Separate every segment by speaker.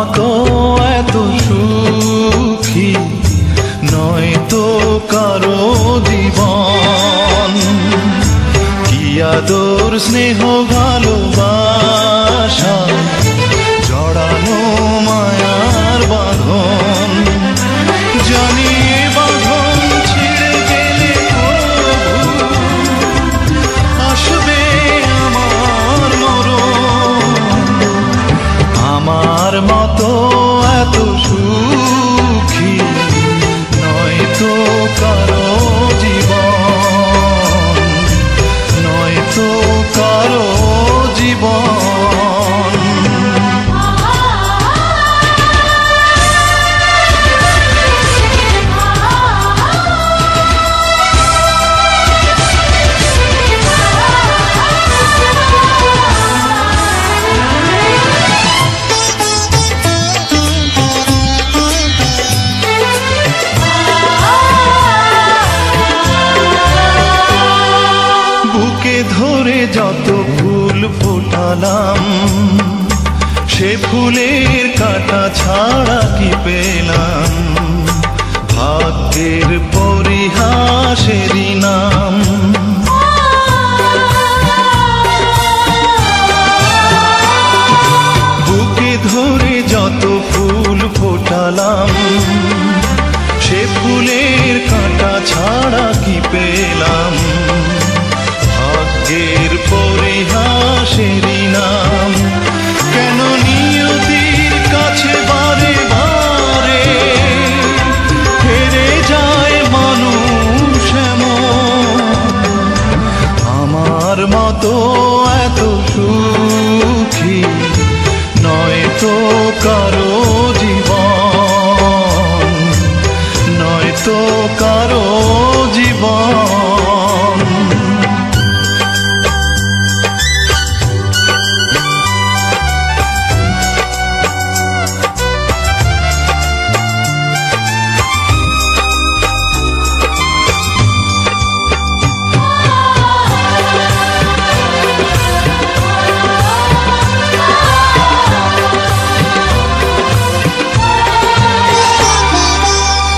Speaker 1: মতো এত সুখী নয় তো কারো জীবন। কি আদর স্নেহ ভালোবাসা জড়ানো মায়ার বাঁধন। জানি এ বাঁধন ছিঁড়ে গেলে আসবে আমার মরণ। আমার মতো এত সুখী নয় তো কারো জীবন, নয় তো কারো জীবন। বুকে ধরে যত ফুল ফোটালাম সে ফুলের কাঁটা ছাড়া কি পেলাম। ভাগ্যের পরিহাসেরই নাম। বুকে ধরে যত ফুল ফোটালাম সে ফুলের কাঁটা ছাড়া কি পেলাম। ভাগ্যের পরিহাসেরই নাম। কেন নিয়তির কাছে বারে বারে হেরে যায় মানুষ এমন। আমার মতো এত সুখী নয় তো কারো জীবন, নয় তো কারো জীবন।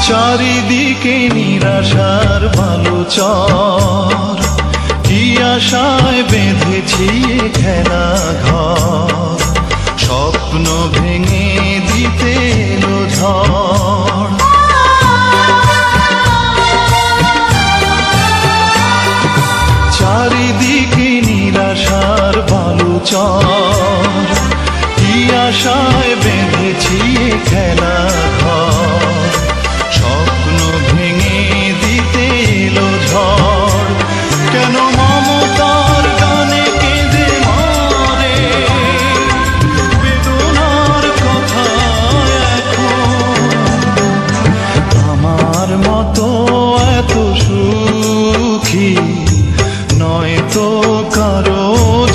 Speaker 1: চারিদিকে নিরাশার ভালো চর। কি আশায় বেঁধেছি খেলা ঘর। স্বপ্ন ভেঙে দিতে এলো ঝড়। চারিদিকে নিরাশার ভালো চর। কি আশায় বেঁধেছি খেলা ঘর। স্বপ্ন ভেঙে দিতে এলো ঝড়। কেন মমতার গানে কেঁদে মরে বেদনার কথা এখন। আমার মতো এত সুখী নয় তো কারো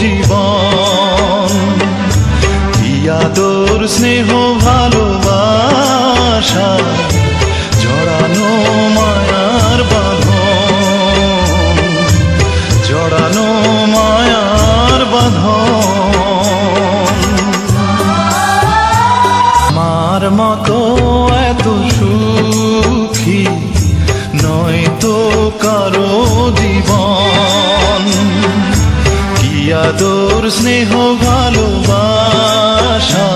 Speaker 1: জীবন। কি আদর স্নেহ ভালোবাসা জড়ানো মায়ার বাঁধন, জড়ানো মায়ার বাঁধন। আমার মতো এত সুখী নয় তো কারো জীবন। কি আদর স্নেহ ভালোবাসা